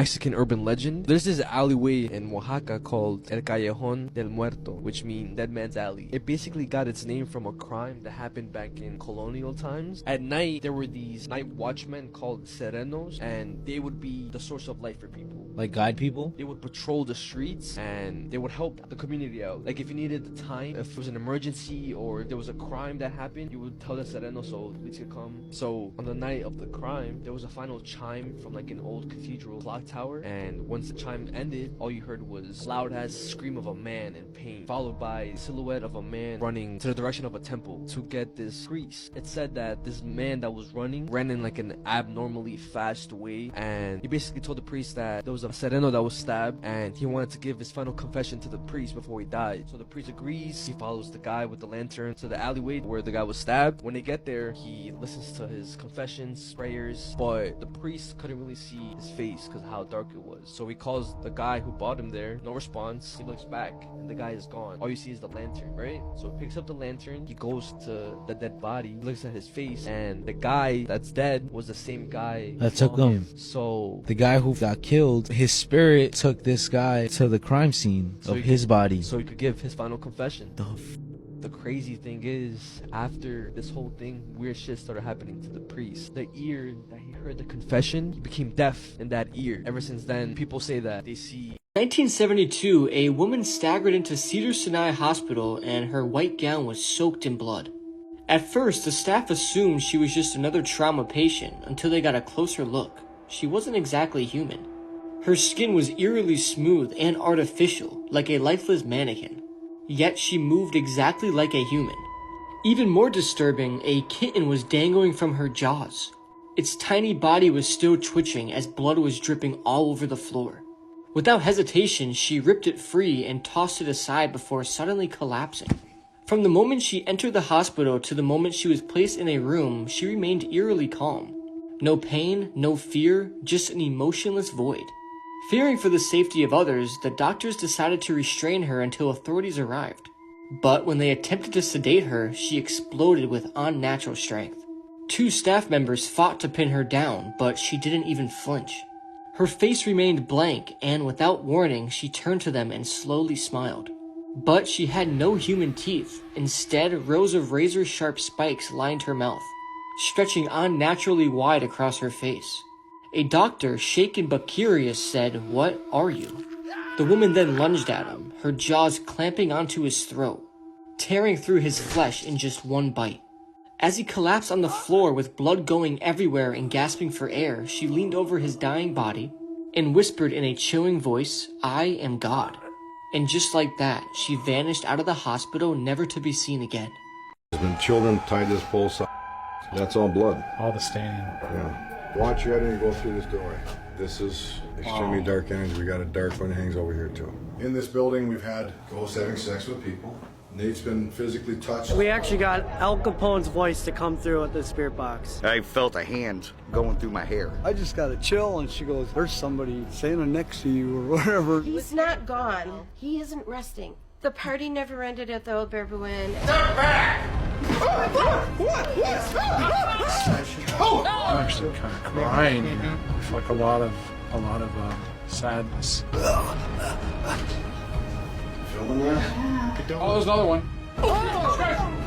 Mexican urban legend. There's this alleyway in Oaxaca called El Callejón del Muerto, which means Dead Man's Alley. It basically got its name from a crime that happened back in colonial times. At night, there were these night watchmen called serenos, and they would be the source of light for people. Like guide people? They would patrol the streets and they would help the community out. Like if you needed the time, if it was an emergency or there was a crime that happened, you would tell the sereno so police could come. So on the night of the crime, there was a final chime from like an old cathedral clock tower, and once the chime ended, all you heard was loud ass scream of a man in pain, followed by a silhouette of a man running to the direction of a temple to get this priest. It said that this man that was running ran in like an abnormally fast way, and he basically told the priest that there was a sereno that was stabbed and he wanted to give his final confession to the priest before he died. So the priest agrees. He follows the guy with the lantern to the alleyway where the guy was stabbed. When they get there, he listens to his confessions, prayers, but the priest couldn't really see his face because how dark it was. So he calls the guy who brought him there. No response. He looks back and the guy is gone. All you see is the lantern, right? So he picks up the lantern. He goes to the dead body, looks at his face, and the guy that's dead was the same guy That took him. So the guy who got killed, his spirit took this guy to the crime scene of his body. So he could give his final confession. The crazy thing is, after this whole thing, weird shit started happening to the priest. The ear that he heard the confession, he became deaf in that ear. Ever since then, people say that they see. 1972, a woman staggered into Cedars-Sinai Hospital and her white gown was soaked in blood. At first, the staff assumed she was just another trauma patient until they got a closer look. She wasn't exactly human. Her skin was eerily smooth and artificial, like a lifeless mannequin. Yet she moved exactly like a human. Even more disturbing, a kitten was dangling from her jaws. Its tiny body was still twitching as blood was dripping all over the floor. Without hesitation, she ripped it free and tossed it aside before suddenly collapsing. From the moment she entered the hospital to the moment she was placed in a room, she remained eerily calm. No pain, no fear, just an emotionless void. Fearing for the safety of others, the doctors decided to restrain her until authorities arrived. But when they attempted to sedate her, she exploded with unnatural strength. 2 staff members fought to pin her down, but she didn't even flinch. Her face remained blank, and without warning, she turned to them and slowly smiled. But she had no human teeth. Instead, rows of razor-sharp spikes lined her mouth, stretching unnaturally wide across her face. A doctor, shaken but curious, said, "What are you?" The woman then lunged at him, her jaws clamping onto his throat, tearing through his flesh in just one bite. As he collapsed on the floor with blood going everywhere and gasping for air, she leaned over his dying body and whispered in a chilling voice, "I am God." And just like that, she vanished out of the hospital, never to be seen again. There's been children tied to this pole. That's all blood. All the staining. Yeah. Watch your head and you go through this doorway. This is extremely dark energy. We got a dark one that hangs over here too. In this building, we've had ghosts having sex with people. Nate's been physically touched. We actually got Al Capone's voice to come through at the spirit box. I felt a hand going through my hair. I just got a chill, and she goes, "There's somebody standing next to you," or whatever. He's not gone. He isn't resting. The party never ended at the old Barbuin. Step back! What? Oh! I'm actually kind of crying. It's like a lot of sadness. Filming that? Oh, there's another one.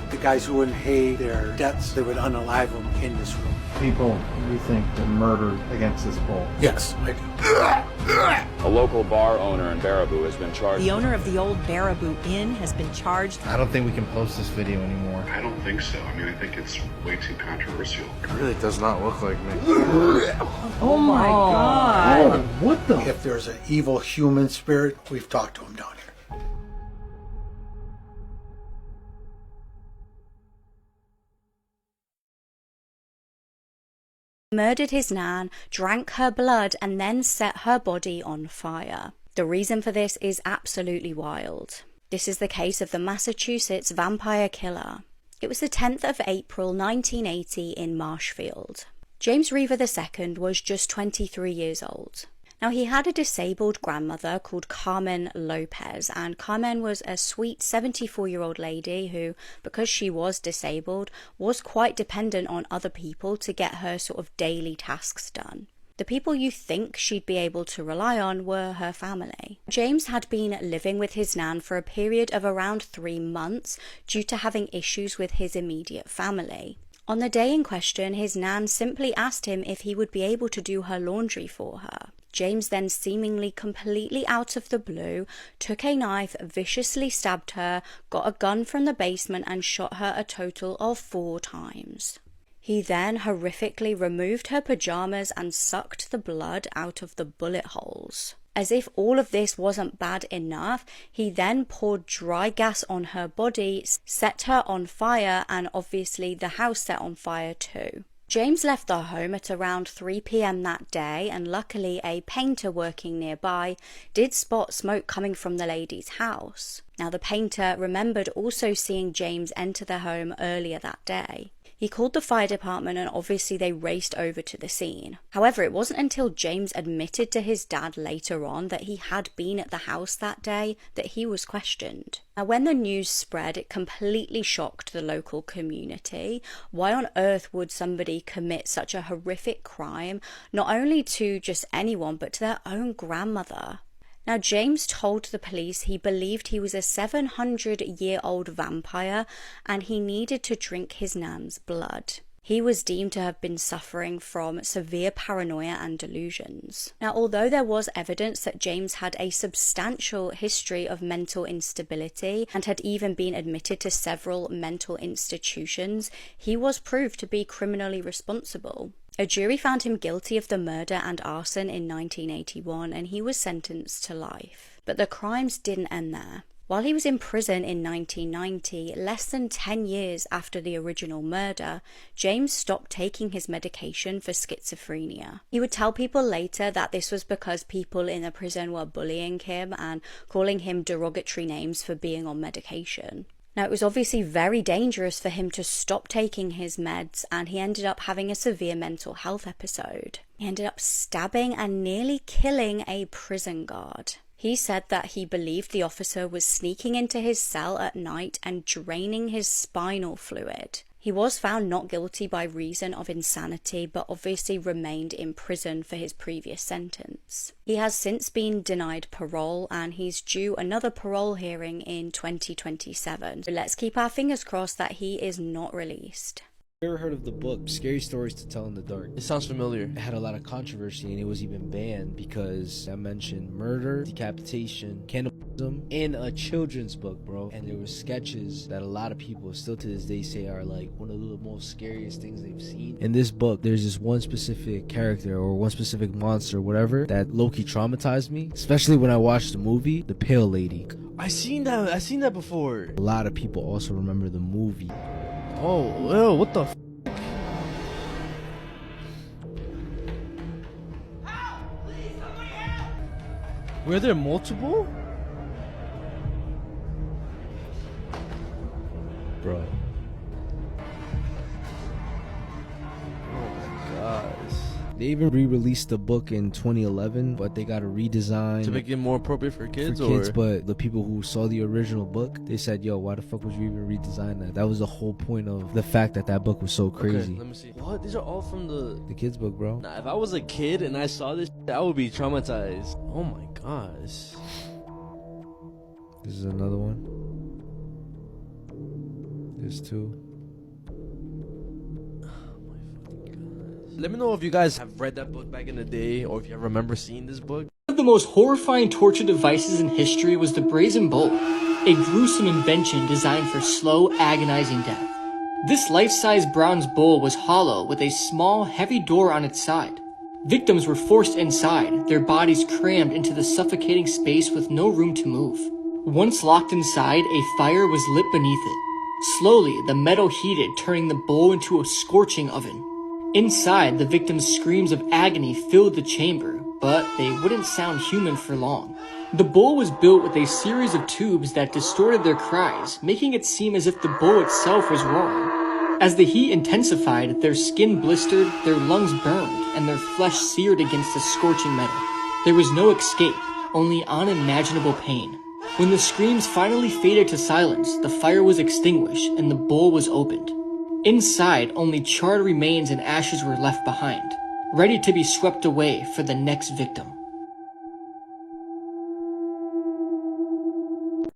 The guys who wouldn't pay their debts, they would unalive them in this room. People you think were murdered against this pole? Yes, I do. A local bar owner in Baraboo has been charged. The owner of the old Baraboo Inn has been charged. I don't think we can post this video anymore. I don't think so. I mean, I think it's way too controversial. It really does not look like me. Oh my God. Oh, what the? If there's an evil human spirit, we've talked to him down here. Murdered his nan, drank her blood, and then set her body on fire. The reason for this is absolutely wild. This is the case of the Massachusetts vampire killer. It was the 10th of April 1980 in Marshfield. James Reaver II was just 23 years old. Now, he had a disabled grandmother called Carmen Lopez, and Carmen was a sweet 74-year-old lady who, because she was disabled, was quite dependent on other people to get her sort of daily tasks done. The The people you think she'd be able to rely on were her family. James had been living with his nan for a period of around 3 months due to having issues with his immediate family. On the day in question, his nan simply asked him if he would be able to do her laundry for her. James then, seemingly completely out of the blue, took a knife, viciously stabbed her, got a gun from the basement and shot her a total of 4 times. He then horrifically removed her pajamas and sucked the blood out of the bullet holes. As if all of this wasn't bad enough, he then poured dry gas on her body, set her on fire, and obviously the house set on fire too. James left the home at around 3 p.m. that day, and luckily a painter working nearby did spot smoke coming from the lady's house. Now the painter remembered also seeing James enter the home earlier that day. He called the fire department and obviously they raced over to the scene. However, it wasn't until James admitted to his dad later on that he had been at the house that day that he was questioned. Now, when the news spread, it completely shocked the local community. Why on earth would somebody commit such a horrific crime, not only to just anyone, but to their own grandmother? Now, James told the police he believed he was a 700-year-old vampire and he needed to drink his nan's blood. He was deemed to have been suffering from severe paranoia and delusions. Now, although there was evidence that James had a substantial history of mental instability and had even been admitted to several mental institutions, he was proved to be criminally responsible. A jury found him guilty of the murder and arson in 1981 and he was sentenced to life. But the crimes didn't end there. While he was in prison in 1990, less than 10 years after the original murder, James stopped taking his medication for schizophrenia. He would tell people later that this was because people in the prison were bullying him and calling him derogatory names for being on medication. Now, it was obviously very dangerous for him to stop taking his meds, and he ended up having a severe mental health episode. He ended up stabbing and nearly killing a prison guard. He said that he believed the officer was sneaking into his cell at night and draining his spinal fluid. He was found not guilty by reason of insanity, but obviously remained in prison for his previous sentence. He has since been denied parole and he's due another parole hearing in 2027. So let's keep our fingers crossed that he is not released. Ever heard of the book Scary Stories to Tell in the Dark? It sounds familiar. It had a lot of controversy and it was even banned because I mentioned murder, decapitation, cannibalism in a children's book, bro. And there were sketches that a lot of people still to this day say are like one of the most scariest things they've seen. In this book, there's this one specific character or one specific monster or whatever that low-key traumatized me, especially when I watched the movie, The Pale Lady. I seen that before. A lot of people also remember the movie. Oh, ew, what the f***? Were there multiple? Bro. Oh my gosh. They even re-released the book in 2011, but they got a redesign To make it more appropriate for kids? But the people who saw the original book, they said, yo, why the fuck would you even redesign that? That was the whole point of the fact that that book was so crazy. Okay, let me see. What? These are all from the kids book, bro. Nah, if I was a kid and I saw this, I would be traumatized. Oh my gosh. This is another one. There's 2. Let me know if you guys have read that book back in the day or if you remember seeing this book. One of the most horrifying torture devices in history was the brazen bowl, a gruesome invention designed for slow, agonizing death. This life-size bronze bowl was hollow with a small, heavy door on its side. Victims were forced inside, their bodies crammed into the suffocating space with no room to move. Once locked inside, a fire was lit beneath it. Slowly, the metal heated, turning the bowl into a scorching oven. Inside, the victims' screams of agony filled the chamber, but they wouldn't sound human for long. The bowl was built with a series of tubes that distorted their cries, making it seem as if the bowl itself was roaring. As the heat intensified, their skin blistered, their lungs burned, and their flesh seared against the scorching metal. There was no escape, only unimaginable pain. When the screams finally faded to silence, the fire was extinguished and the bowl was opened. Inside, only charred remains and ashes were left behind. ready to be swept away for the next victim.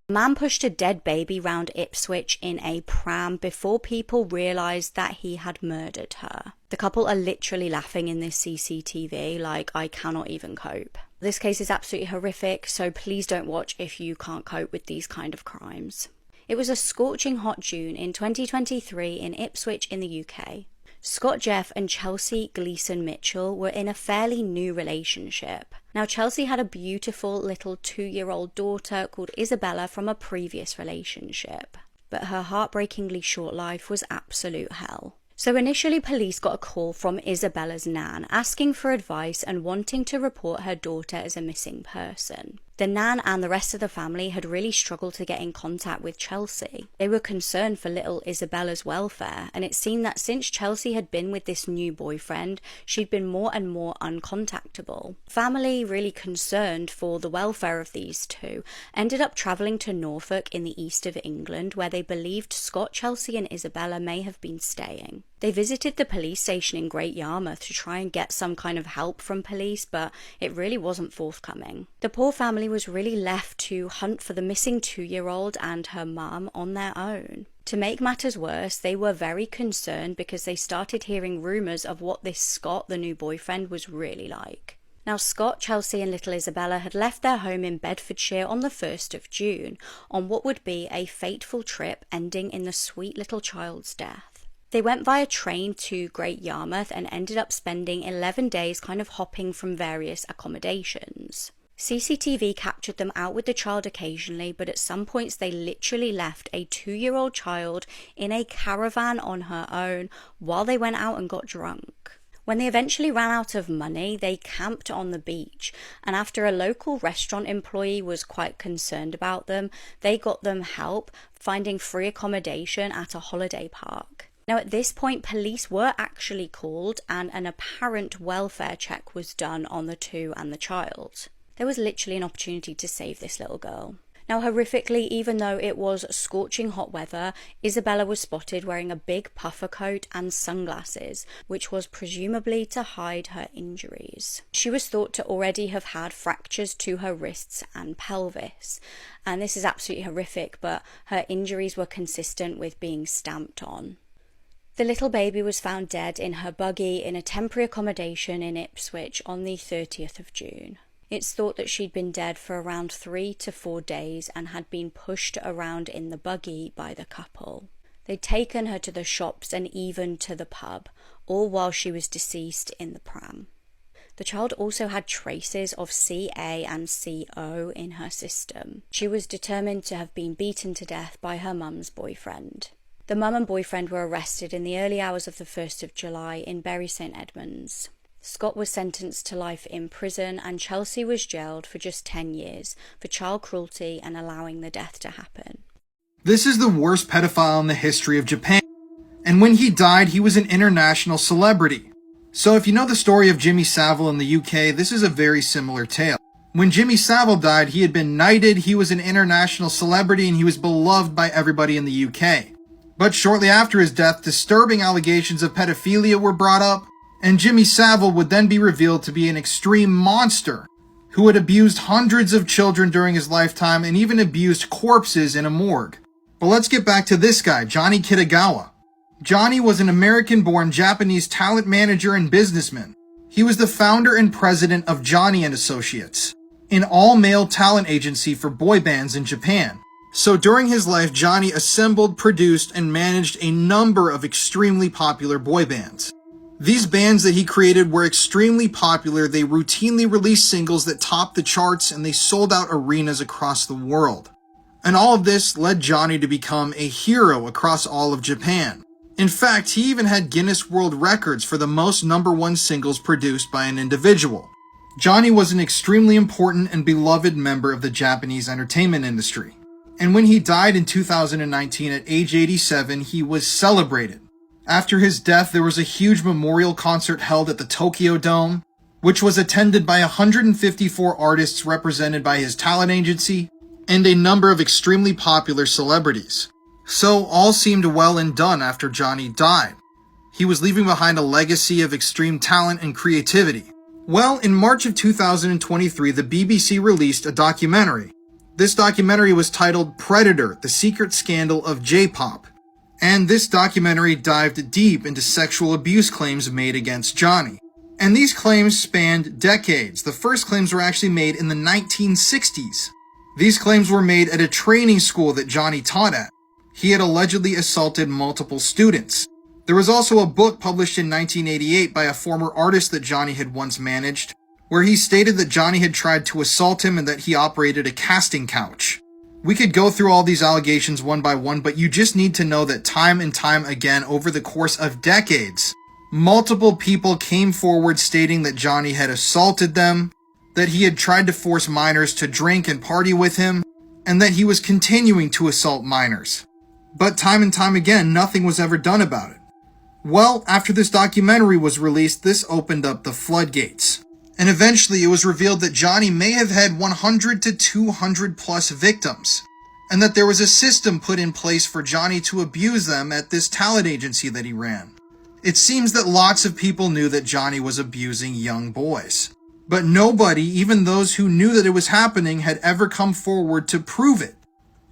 A man pushed a dead baby round Ipswich in a pram before people realised that he had murdered her. The couple are literally laughing in this CCTV, like, I cannot even cope. This case is absolutely horrific, so please don't watch if you can't cope with these kind of crimes. It was a scorching hot June in 2023 in Ipswich in the UK. Scott Jeff and Chelsea Gleeson Mitchell were in a fairly new relationship. Now, Chelsea had a beautiful little 2-year-old daughter called Isabella from a previous relationship, but her heartbreakingly short life was absolute hell. So initially, police got a call from Isabella's nan asking for advice and wanting to report her daughter as a missing person. The nan and the rest of the family had really struggled to get in contact with Chelsea. They were concerned for little Isabella's welfare, and it seemed that since Chelsea had been with this new boyfriend, she'd been more and more uncontactable. Family, really concerned for the welfare of these two, ended up travelling to Norfolk in the east of England, where they believed Scott, Chelsea and Isabella may have been staying. They visited the police station in Great Yarmouth to try and get some kind of help from police, but it really wasn't forthcoming. The poor family was really left to hunt for the missing 2-year-old and her mum on their own. To make matters worse, they were very concerned because they started hearing rumours of what this Scott, the new boyfriend, was really like. Now, Scott, Chelsea and little Isabella had left their home in Bedfordshire on the 1st of June on what would be a fateful trip ending in the sweet little child's death. They went via train to Great Yarmouth and ended up spending 11 days kind of hopping from various accommodations. CCTV captured them out with the child occasionally, but at some points they literally left a 2-year-old child in a caravan on her own while they went out and got drunk. When they eventually ran out of money, they camped on the beach, and after a local restaurant employee was quite concerned about them, they got them help finding free accommodation at a holiday park. Now, at this point, police were actually called and an apparent welfare check was done on the two and the child. There was literally an opportunity to save this little girl. Now, horrifically, even though it was scorching hot weather, Isabella was spotted wearing a big puffer coat and sunglasses, which was presumably to hide her injuries. She was thought to already have had fractures to her wrists and pelvis, and this is absolutely horrific, but her injuries were consistent with being stamped on. The little baby was found dead in her buggy in a temporary accommodation in Ipswich on the 30th of June. It's thought that she'd been dead for around 3 to 4 days and had been pushed around in the buggy by the couple. They'd taken her to the shops and even to the pub, all while she was deceased in the pram. The child also had traces of CA and CO in her system. She was determined to have been beaten to death by her mum's boyfriend. The mum and boyfriend were arrested in the early hours of the 1st of July in Bury St Edmunds. Scott was sentenced to life in prison and Chelsea was jailed for just 10 years for child cruelty and allowing the death to happen. This is the worst pedophile in the history of Japan. And when he died, he was an international celebrity. So if you know the story of Jimmy Savile in the UK, this is a very similar tale. When Jimmy Savile died, he had been knighted, he was an international celebrity, and he was beloved by everybody in the UK. But shortly after his death, disturbing allegations of pedophilia were brought up, and Jimmy Savile would then be revealed to be an extreme monster who had abused hundreds of children during his lifetime and even abused corpses in a morgue. But let's get back to this guy, Johnny Kitagawa. Johnny was an American-born Japanese talent manager and businessman. He was the founder and president of Johnny & Associates, an all-male talent agency for boy bands in Japan. So during his life, Johnny assembled, produced, and managed a number of extremely popular boy bands. These bands that he created were extremely popular. They routinely released singles that topped the charts, and they sold out arenas across the world. And all of this led Johnny to become a hero across all of Japan. In fact, he even had Guinness World Records for the most #1 singles produced by an individual. Johnny was an extremely important and beloved member of the Japanese entertainment industry. And when he died in 2019 at age 87, he was celebrated. After his death, there was a huge memorial concert held at the Tokyo Dome, which was attended by 154 artists represented by his talent agency and a number of extremely popular celebrities. So all seemed well and done after Johnny died. He was leaving behind a legacy of extreme talent and creativity. Well, in March of 2023, the BBC released a documentary. This documentary was titled Predator: The Secret Scandal of J-Pop. And this documentary dived deep into sexual abuse claims made against Johnny. And these claims spanned decades. The first claims were actually made in the 1960s. These claims were made at a training school that Johnny taught at. He had allegedly assaulted multiple students. There was also a book published in 1988 by a former artist that Johnny had once managed, where he stated that Johnny had tried to assault him and that he operated a casting couch. We could go through all these allegations one by one, but you just need to know that time and time again, over the course of decades, multiple people came forward stating that Johnny had assaulted them, that he had tried to force minors to drink and party with him, and that he was continuing to assault minors. But time and time again, nothing was ever done about it. Well, after this documentary was released, this opened up the floodgates. And eventually it was revealed that Johnny may have had 100 to 200 plus victims, and that there was a system put in place for Johnny to abuse them at this talent agency that he ran. It seems that lots of people knew that Johnny was abusing young boys, but nobody, even those who knew that it was happening, had ever come forward to prove it.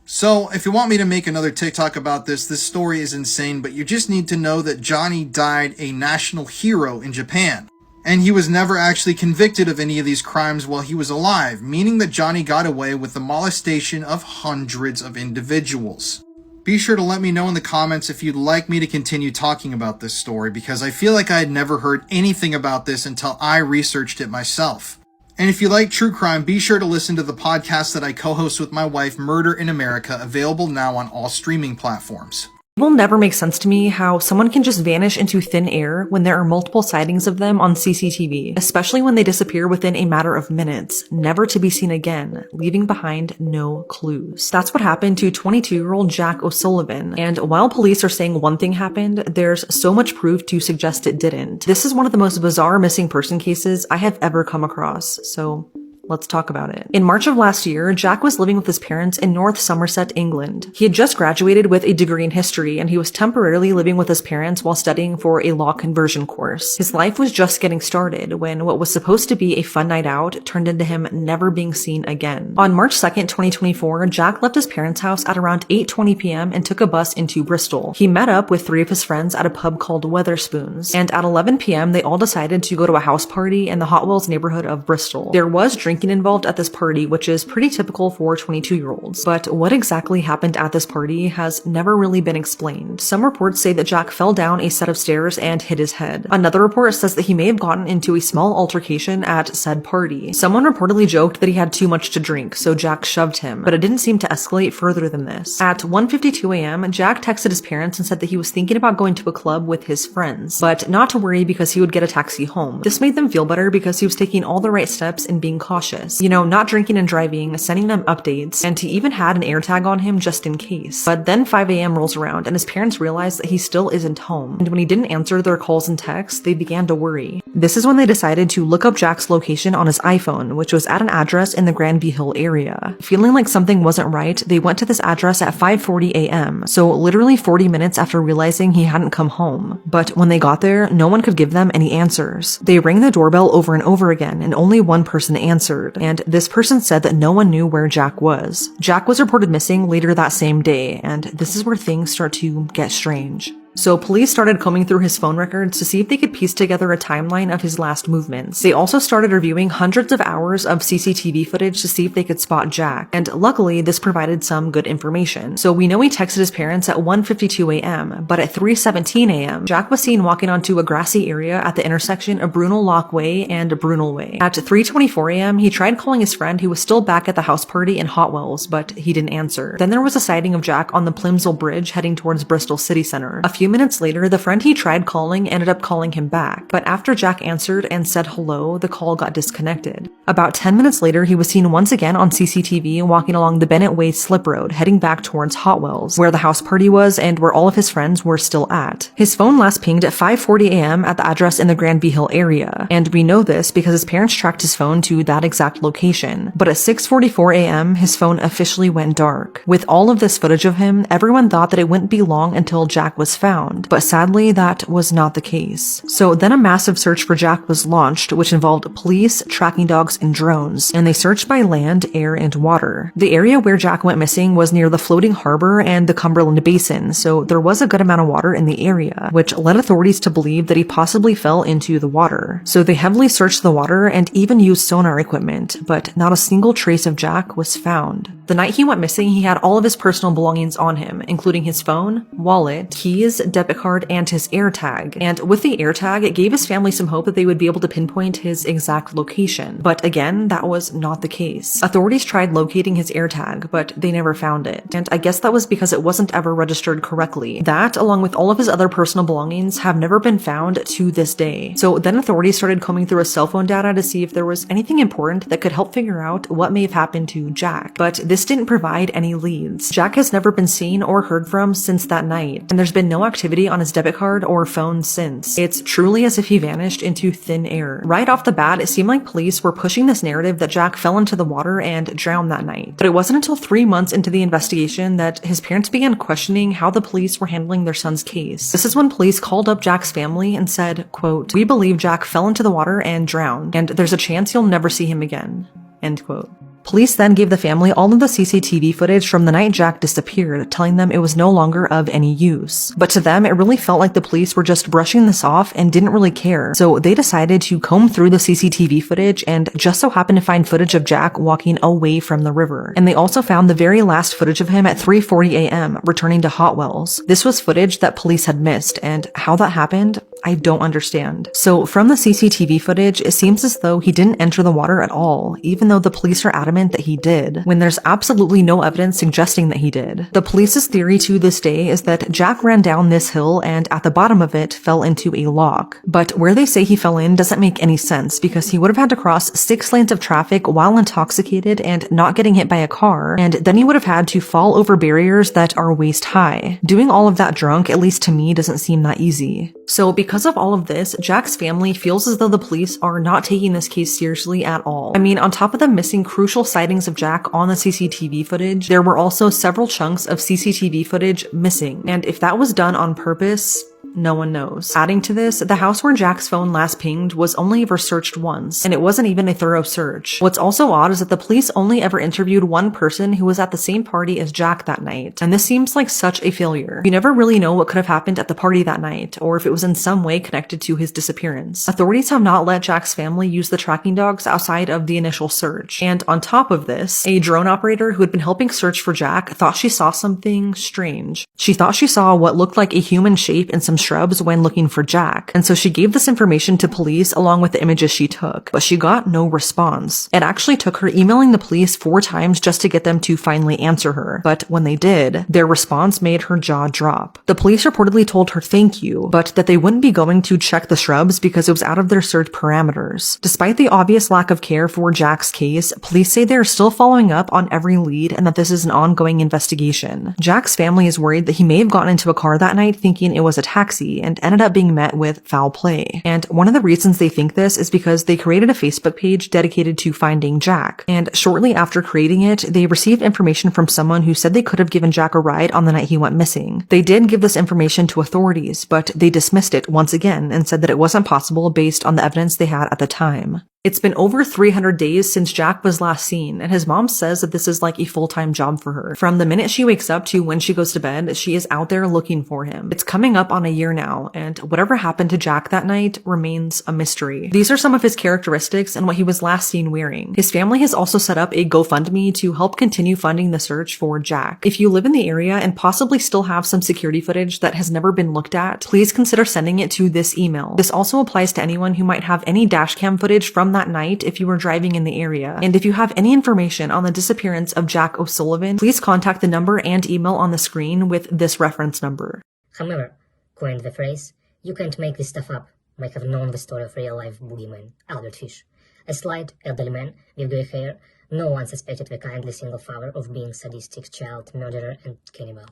So, if you want me to make another TikTok about this story is insane, but you just need to know that Johnny died a national hero in Japan. And he was never actually convicted of any of these crimes while he was alive, meaning that Johnny got away with the molestation of hundreds of individuals. Be sure to let me know in the comments if you'd like me to continue talking about this story, because I feel like I had never heard anything about this until I researched it myself. And if you like true crime, be sure to listen to the podcast that I co-host with my wife, Murder in America, available now on all streaming platforms. It will never make sense to me how someone can just vanish into thin air when there are multiple sightings of them on CCTV, especially when they disappear within a matter of minutes, never to be seen again, leaving behind no clues. That's what happened to 22-year-old Jack O'Sullivan, and while police are saying one thing happened, there's so much proof to suggest it didn't. This is one of the most bizarre missing person cases I have ever come across, so let's talk about it. In March of last year, Jack was living with his parents in North Somerset, England. He had just graduated with a degree in history, and he was temporarily living with his parents while studying for a law conversion course. His life was just getting started when what was supposed to be a fun night out turned into him never being seen again. On March 2nd, 2024, Jack left his parents' house at around 8:20 p.m. and took a bus into Bristol. He met up with 3 of his friends at a pub called Wetherspoons, and at 11 p.m. they all decided to go to a house party in the Hotwells neighborhood of Bristol. There was drinking involved at this party, which is pretty typical for 22-year-olds. But what exactly happened at this party has never really been explained. Some reports say that Jack fell down a set of stairs and hit his head. Another report says that he may have gotten into a small altercation at said party. Someone reportedly joked that he had too much to drink, so Jack shoved him, but it didn't seem to escalate further than this. At 1:52 a.m., Jack texted his parents and said that he was thinking about going to a club with his friends, but not to worry because he would get a taxi home. This made them feel better because he was taking all the right steps and being cautious. You know, not drinking and driving, sending them updates, and he even had an AirTag on him just in case. But then 5 a.m. rolls around and his parents realize that he still isn't home. And when he didn't answer their calls and texts, they began to worry. This is when they decided to look up Jack's location on his iPhone, which was at an address in the Granby Hill area. Feeling like something wasn't right, they went to this address at 5:40 a.m., so literally 40 minutes after realizing he hadn't come home. But when they got there, no one could give them any answers. They rang the doorbell over and over again, and only one person answered, and this person said that no one knew where Jack was. Jack was reported missing later that same day, and this is where things start to get strange. So police started combing through his phone records to see if they could piece together a timeline of his last movements. They also started reviewing hundreds of hours of CCTV footage to see if they could spot Jack, and luckily this provided some good information. So we know he texted his parents at 1:52 a.m., but at 3:17 a.m., Jack was seen walking onto a grassy area at the intersection of Brunel Lock Way and Brunel Way. At 3:24 a.m., he tried calling his friend who was still back at the house party in Hotwells, but he didn't answer. Then there was a sighting of Jack on the Plimsoll Bridge heading towards Bristol City Centre. A few minutes later, the friend he tried calling ended up calling him back, but after Jack answered and said hello, the call got disconnected. About 10 minutes later, he was seen once again on CCTV walking along the Bennett Way slip road, heading back towards Hotwells, where the house party was and where all of his friends were still at. His phone last pinged at 5:40 a.m. at the address in the Granby Hill area, and we know this because his parents tracked his phone to that exact location. But at 6:44 a.m., his phone officially went dark. With all of this footage of him, everyone thought that it wouldn't be long until Jack was found. found, but sadly that was not the case. So then a massive search for Jack was launched, which involved police, tracking dogs, and drones, and they searched by land, air, and water. The area where Jack went missing was near the floating harbor and the Cumberland Basin, so there was a good amount of water in the area, which led authorities to believe that he possibly fell into the water. So they heavily searched the water and even used sonar equipment, but not a single trace of Jack was found. The night he went missing, he had all of his personal belongings on him, including his phone, wallet, keys, debit card, and his AirTag. And with the AirTag, it gave his family some hope that they would be able to pinpoint his exact location. But again, that was not the case. Authorities tried locating his AirTag, but they never found it. And I guess that was because it wasn't ever registered correctly. That, along with all of his other personal belongings, have never been found to this day. So then authorities started combing through his cell phone data to see if there was anything important that could help figure out what may have happened to Jack. But this didn't provide any leads. Jack has never been seen or heard from since that night, and there's been no activity on his debit card or phone since. It's truly as if he vanished into thin air. Right off the bat, it seemed like police were pushing this narrative that Jack fell into the water and drowned that night. But it wasn't until 3 months into the investigation that his parents began questioning how the police were handling their son's case. This is when police called up Jack's family and said, quote, "We believe Jack fell into the water and drowned, and there's a chance you'll never see him again." End quote. Police then gave the family all of the CCTV footage from the night Jack disappeared, telling them it was no longer of any use. But to them, it really felt like the police were just brushing this off and didn't really care. So they decided to comb through the CCTV footage and just so happened to find footage of Jack walking away from the river. And they also found the very last footage of him at 3:40 a.m., returning to Hot Wells. This was footage that police had missed, and how that happened, I don't understand. So from the CCTV footage, it seems as though he didn't enter the water at all, even though the police are adamant that he did, when there's absolutely no evidence suggesting that he did. The police's theory to this day is that Jack ran down this hill and at the bottom of it fell into a lock. But where they say he fell in doesn't make any sense because he would have had to cross 6 lanes of traffic while intoxicated and not getting hit by a car, and then he would have had to fall over barriers that are waist high. Doing all of that drunk, at least to me, doesn't seem that easy. So because of all of this, Jack's family feels as though the police are not taking this case seriously at all. I mean, on top of them missing crucial sightings of Jack on the CCTV footage, there were also several chunks of CCTV footage missing. And if that was done on purpose, no one knows. Adding to this, the house where Jack's phone last pinged was only ever searched once, and it wasn't even a thorough search. What's also odd is that the police only ever interviewed one person who was at the same party as Jack that night, and this seems like such a failure. You never really know what could have happened at the party that night, or if it was in some way connected to his disappearance. Authorities have not let Jack's family use the tracking dogs outside of the initial search, and on top of this, a drone operator who had been helping search for Jack thought she saw something strange. She thought she saw what looked like a human shape in some shrubs when looking for Jack, and so she gave this information to police along with the images she took, but she got no response. It actually took her emailing the police 4 times just to get them to finally answer her, but when they did, their response made her jaw drop. The police reportedly told her thank you, but that they wouldn't be going to check the shrubs because it was out of their search parameters. Despite the obvious lack of care for Jack's case, police say they're still following up on every lead and that this is an ongoing investigation. Jack's family is worried that he may have gotten into a car that night thinking it was a taxi and ended up being met with foul play. And one of the reasons they think this is because they created a Facebook page dedicated to finding Jack. And shortly after creating it, they received information from someone who said they could have given Jack a ride on the night he went missing. They did give this information to authorities, but they dismissed it once again and said that it wasn't possible based on the evidence they had at the time. It's been over 300 days since Jack was last seen, and his mom says that this is like a full-time job for her. From the minute she wakes up to when she goes to bed, she is out there looking for him. It's coming up on a year now, and whatever happened to Jack that night remains a mystery. These are some of his characteristics and what he was last seen wearing. His family has also set up a GoFundMe to help continue funding the search for Jack. If you live in the area and possibly still have some security footage that has never been looked at, please consider sending it to this email. This also applies to anyone who might have any dashcam footage from that night if you were driving in the area. And if you have any information on the disappearance of Jack O'Sullivan, please contact the number and email on the screen with this reference number. Hammer coined the phrase, "You can't make this stuff up," might have known the story of real-life boogeyman, Albert Fish. A slight, elderly man with grey hair, no one suspected the kindly single father of being sadistic child murderer and cannibal.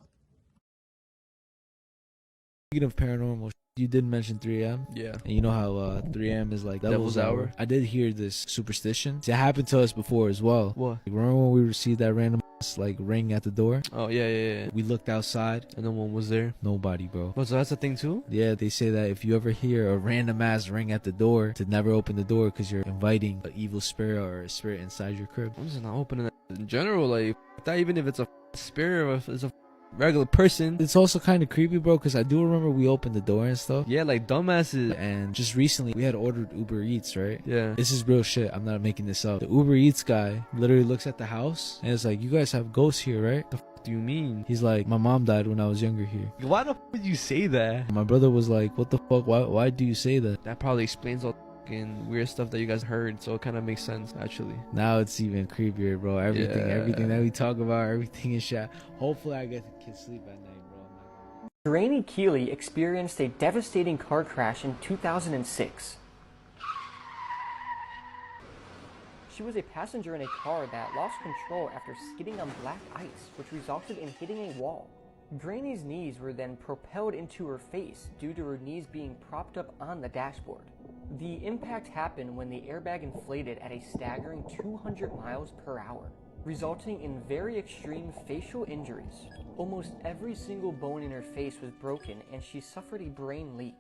Speaking of paranormal You did mention 3M. Yeah. And you know how 3M is like Devil's Hour? Hour? I did hear this superstition. See, it happened to us before as well. What? Remember when we received that random like ring at the door? Oh, yeah. We looked outside And no one was there? Nobody, bro. Oh, so that's a thing too? Yeah, they say that if you ever hear a random ass ring at the door, to never open the door because you're inviting an evil spirit or a spirit inside your crib. I'm just not opening that in general. Like, that even if it's a spirit or if it's a regular person. It's also kind of creepy, bro, because I do remember we opened the door and stuff. Yeah, like dumbasses. And just recently, we had ordered Uber Eats, right? Yeah. This is real shit. I'm not making this up. The Uber Eats guy literally looks at the house and it's like, you guys have ghosts here, right? The fuck do you mean? He's like, my mom died when I was younger here. Why the fuck would you say that? My brother was like, what the fuck? Why do you say that? That probably explains all and weird stuff that you guys heard, so it kind of makes sense actually. Now it's even creepier, bro. Everything that we talk about, everything is shit. Hopefully I get to sleep at night, bro. Granny Keeley experienced a devastating car crash in 2006. She was a passenger in a car that lost control after skidding on black ice, which resulted in hitting a wall. Granny's knees were then propelled into her face due to her knees being propped up on the dashboard. The impact happened when the airbag inflated at a staggering 200 miles per hour, resulting in very extreme facial injuries. Almost every single bone in her face was broken and she suffered a brain leak.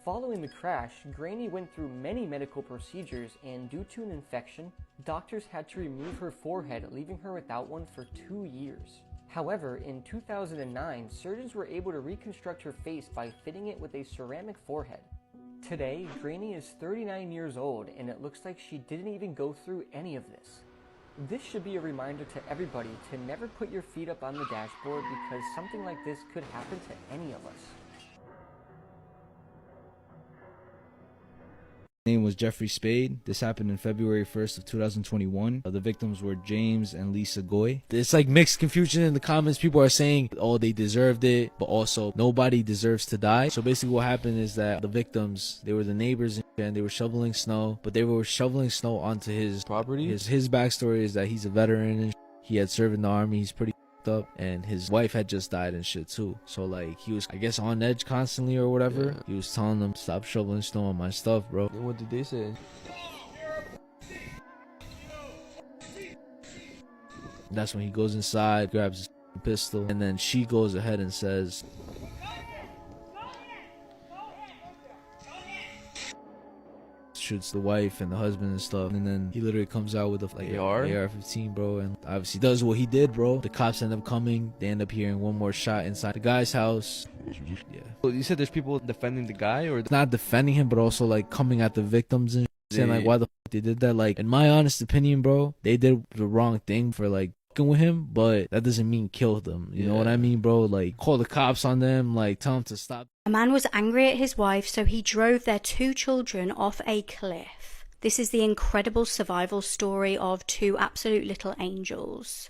Following the crash, Granny went through many medical procedures and due to an infection, doctors had to remove her forehead, leaving her without one for 2 years. However, in 2009, surgeons were able to reconstruct her face by fitting it with a ceramic forehead. Today, Granny is 39 years old and it looks like she didn't even go through any of this. This should be a reminder to everybody to never put your feet up on the dashboard because something like this could happen to any of us. Name was Jeffrey Spade. This happened in February 1st of 2021. The victims were James and Lisa Goy. It's like mixed confusion in the comments. People are saying, oh, they deserved it, but also nobody deserves to die. So basically what happened is that the victims, they were the neighbors and they were shoveling snow, but they were shoveling snow onto his property. His backstory is that he's a veteran and he had served in the army. He's pretty up and his wife had just died and shit too, so like he was, I guess, on edge constantly or whatever. Yeah. He was telling them, stop shoveling snow on my stuff, bro. And what did they say? That's when he goes inside, grabs his pistol, and then she goes ahead and says, shoots the wife and the husband and stuff, and then he literally comes out with a AR-15, bro, and obviously does what he did, bro. The cops end up coming. They end up hearing one more shot inside the guy's house. Yeah. So you said there's people defending the guy, or not defending him, but also like coming at the victims and saying like why the fuck they did that. Like, in my honest opinion, bro, they did the wrong thing for like fucking with him, but that doesn't mean kill them. You know what I mean, bro? Like, call the cops on them, like tell them to stop. A man was angry at his wife, so he drove their 2 children off a cliff. This is the incredible survival story of 2 absolute little angels.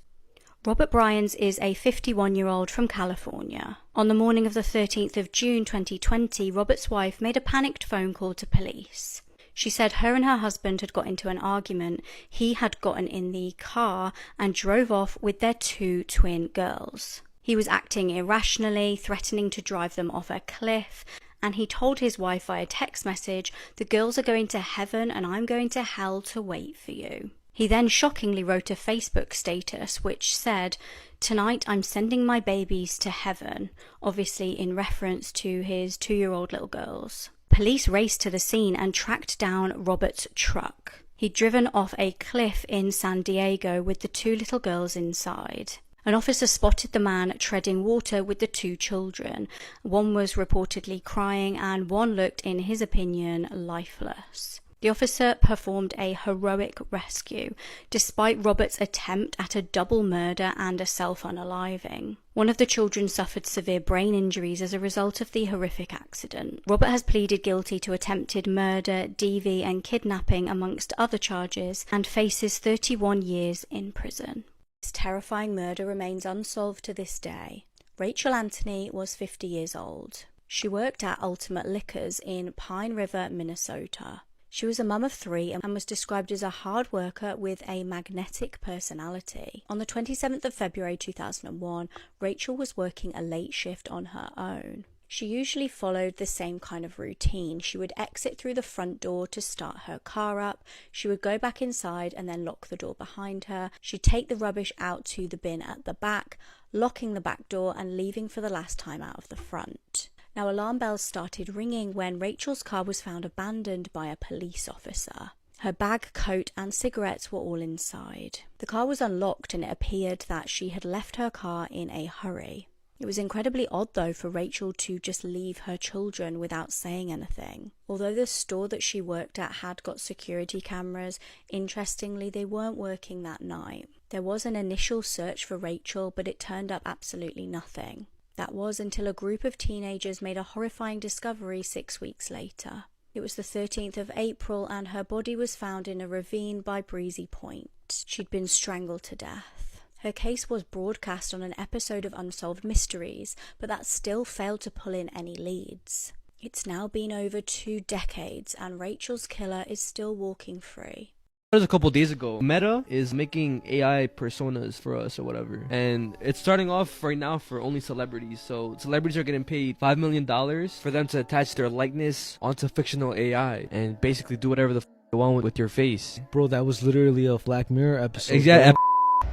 Robert Bryans is a 51-year-old from California. On the morning of the 13th of June 2020, Robert's wife made a panicked phone call to police. She said her and her husband had got into an argument. He had gotten in the car and drove off with their 2 twin girls. He was acting irrationally, threatening to drive them off a cliff, and he told his wife via text message, "The girls are going to heaven and I'm going to hell to wait for you." He then shockingly wrote a Facebook status which said, "Tonight I'm sending my babies to heaven," obviously in reference to his 2-year-old little girls. Police raced to the scene and tracked down Robert's truck. He'd driven off a cliff in San Diego with the 2 little girls inside. An officer spotted the man treading water with the 2 children. One was reportedly crying and one looked, in his opinion, lifeless. The officer performed a heroic rescue, despite Robert's attempt at a double murder and a self-unaliving. One of the children suffered severe brain injuries as a result of the horrific accident. Robert has pleaded guilty to attempted murder, DV and kidnapping amongst other charges and faces 31 years in prison. This terrifying murder remains unsolved to this day. Rachel Anthony was 50 years old. She worked at Ultimate Liquors in Pine River, Minnesota. She was a mum of 3 and was described as a hard worker with a magnetic personality. On the 27th of February 2001, Rachel was working a late shift on her own. She usually followed the same kind of routine. She would exit through the front door to start her car up. She would go back inside and then lock the door behind her. She'd take the rubbish out to the bin at the back, locking the back door and leaving for the last time out of the front. Now, alarm bells started ringing when Rachel's car was found abandoned by a police officer. Her bag, coat and cigarettes were all inside. The car was unlocked and it appeared that she had left her car in a hurry. It was incredibly odd though for Rachel to just leave her children without saying anything. Although the store that she worked at had got security cameras, interestingly they weren't working that night. There was an initial search for Rachel, but it turned up absolutely nothing. That was until a group of teenagers made a horrifying discovery 6 weeks later. It was the 13th of April and her body was found in a ravine by Breezy Point. She'd been strangled to death. Her case was broadcast on an episode of Unsolved Mysteries, but that still failed to pull in any leads. It's now been over 2 decades and Rachel's killer is still walking free. That was a couple days ago. Meta is making AI personas for us or whatever. And it's starting off right now for only celebrities. So celebrities are getting paid $5 million for them to attach their likeness onto fictional AI and basically do whatever the they want with your face. Bro, that was literally a Black Mirror episode. Exactly.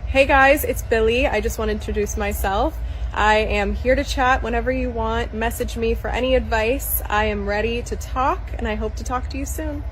Hey guys, it's Billy. I just want to introduce myself. I am here to chat whenever you want. Message me for any advice. I am ready to talk and I hope to talk to you soon.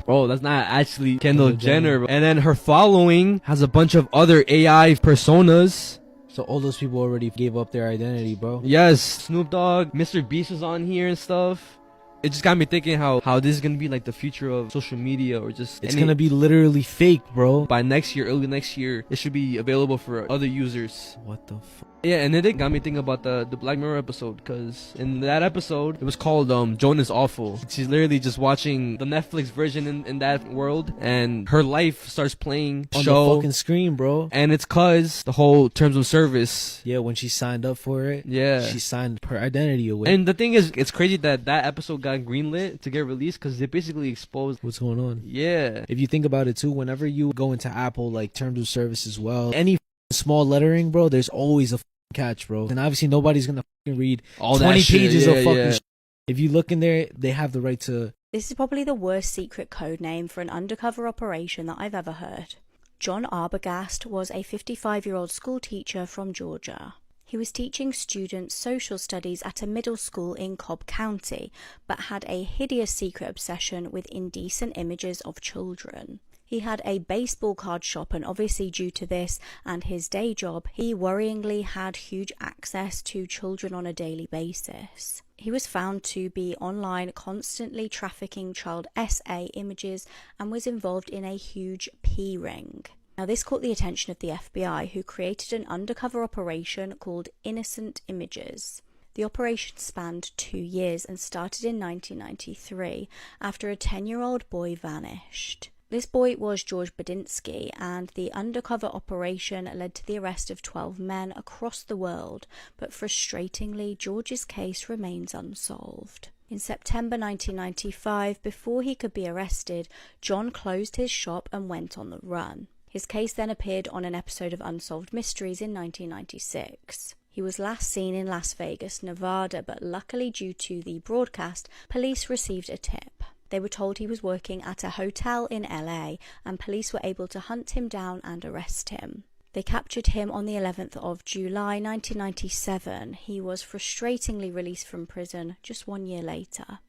Oh, that's not actually Kendall Jenner. And then her following has a bunch of other AI personas. So all those people already gave up their identity, bro. Yes, Snoop Dogg, Mr. Beast was on here and stuff. It just got me thinking how this is going to be like the future of social media or just... It's going to be literally fake, bro. By next year, early next year, it should be available for other users. What the fuck? Yeah, and then it got me thinking about the Black Mirror episode, because in that episode, it was called Joan is Awful. She's literally just watching the Netflix version in that world, and her life starts playing on show, the fucking screen, bro. And it's cause the whole terms of service. Yeah, when she signed up for it, yeah, she signed her identity away. And the thing is, it's crazy that episode got greenlit to get released, because it basically exposed what's going on. Yeah. If you think about it too, whenever you go into Apple, like terms of service as well, any small lettering, bro, there's always a catch, bro. And obviously nobody's gonna fucking read all 20 pages of fucking shit. If you look in there, they have the right to... This is probably the worst secret code name for an undercover operation that I've ever heard. John Arbogast was a 55-year-old school teacher from Georgia. He was teaching students social studies at a middle school in Cobb County, but had a hideous secret obsession with indecent images of children. He had a baseball card shop, and obviously due to this and his day job, he worryingly had huge access to children on a daily basis. He was found to be online constantly trafficking child SA images and was involved in a huge P ring. Now this caught the attention of the FBI, who created an undercover operation called Innocent Images. The operation spanned 2 years and started in 1993 after a 10-year-old boy vanished. This boy was George Badinsky, and the undercover operation led to the arrest of 12 men across the world, but frustratingly, George's case remains unsolved. In September 1995, before he could be arrested, John closed his shop and went on the run. His case then appeared on an episode of Unsolved Mysteries in 1996. He was last seen in Las Vegas, Nevada, but luckily due to the broadcast, police received a tip. They were told he was working at a hotel in LA, and police were able to hunt him down and arrest him. They captured him on the 11th of July 1997. He was frustratingly released from prison just 1 year later.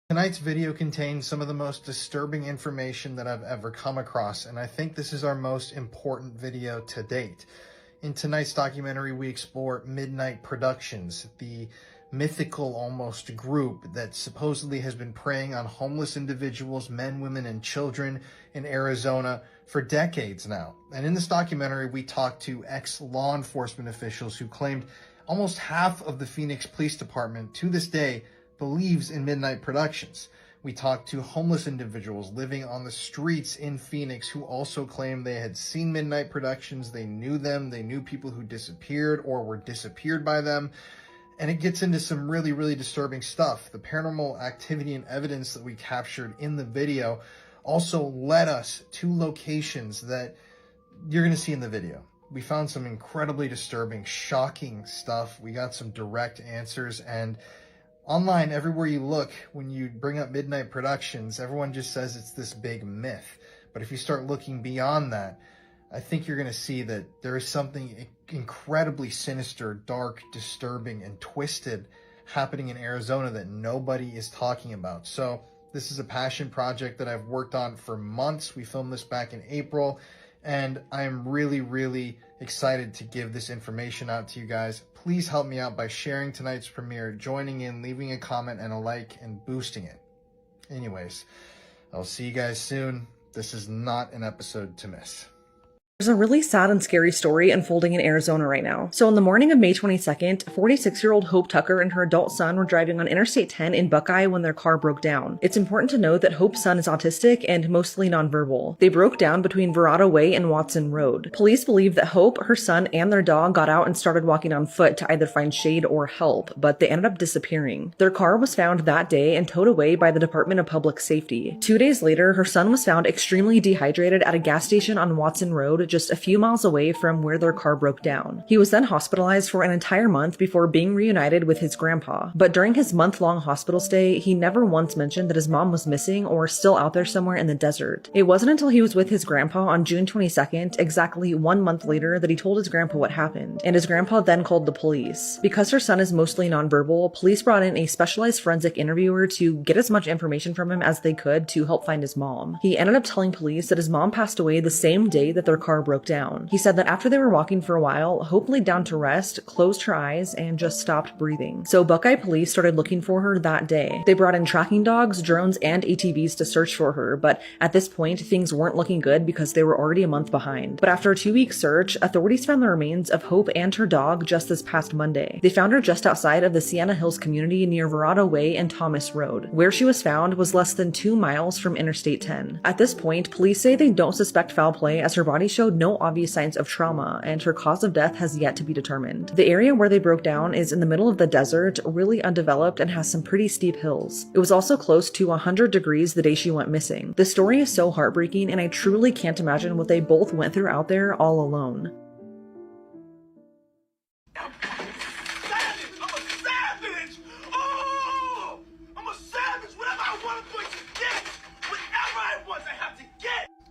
Tonight's video contains some of the most disturbing information that I've ever come across, and I think this is our most important video to date. In tonight's documentary, we explore Midnight Productions, the mythical almost group that supposedly has been preying on homeless individuals, men, women, and children in Arizona for decades now. And in this documentary, we talked to ex-law enforcement officials who claimed almost half of the Phoenix Police Department to this day believes in Midnight Productions. We talked to homeless individuals living on the streets in Phoenix who also claimed they had seen Midnight Productions, they knew them, they knew people who disappeared or were disappeared by them. And it gets into some really, really disturbing stuff. The paranormal activity and evidence that we captured in the video also led us to locations that you're going to see in the video. We found some incredibly disturbing, shocking stuff. We got some direct answers, and Online, everywhere you look, when you bring up Midnight Productions, everyone just says it's this big myth. But if you start looking beyond that, I think you're going to see that there is something incredibly sinister, dark, disturbing, and twisted happening in Arizona that nobody is talking about. So this is a passion project that I've worked on for months. We filmed this back in April, and I am really, really excited to give this information out to you guys. Please help me out by sharing tonight's premiere, joining in, leaving a comment and a like, and boosting it. Anyways, I'll see you guys soon. This is not an episode to miss. There's a really sad and scary story unfolding in Arizona right now. So on the morning of May 22nd, 46-year-old Hope Tucker and her adult son were driving on Interstate 10 in Buckeye when their car broke down. It's important to note that Hope's son is autistic and mostly nonverbal. They broke down between Verrado Way and Watson Road. Police believe that Hope, her son, and their dog got out and started walking on foot to either find shade or help, but they ended up disappearing. Their car was found that day and towed away by the Department of Public Safety. 2 days later, her son was found extremely dehydrated at a gas station on Watson Road, just a few miles away from where their car broke down. He was then hospitalized for an entire month before being reunited with his grandpa. But during his month-long hospital stay, he never once mentioned that his mom was missing or still out there somewhere in the desert. It wasn't until he was with his grandpa on June 22nd, exactly 1 month later, that he told his grandpa what happened, and his grandpa then called the police. Because her son is mostly nonverbal, police brought in a specialized forensic interviewer to get as much information from him as they could to help find his mom. He ended up telling police that his mom passed away the same day that their car broke down. He said that after they were walking for a while, Hope laid down to rest, closed her eyes, and just stopped breathing. So Buckeye police started looking for her that day. They brought in tracking dogs, drones, and ATVs to search for her, but at this point, things weren't looking good because they were already a month behind. But after a 2-week search, authorities found the remains of Hope and her dog just this past Monday. They found her just outside of the Sienna Hills community near Verrado Way and Thomas Road. Where she was found was less than 2 miles from Interstate 10. At this point, police say they don't suspect foul play as her body showed no obvious signs of trauma, and her cause of death has yet to be determined. The area where they broke down is in the middle of the desert, really undeveloped, and has some pretty steep hills. It was also close to 100 degrees the day she went missing. The story is so heartbreaking, and I truly can't imagine what they both went through out there all alone.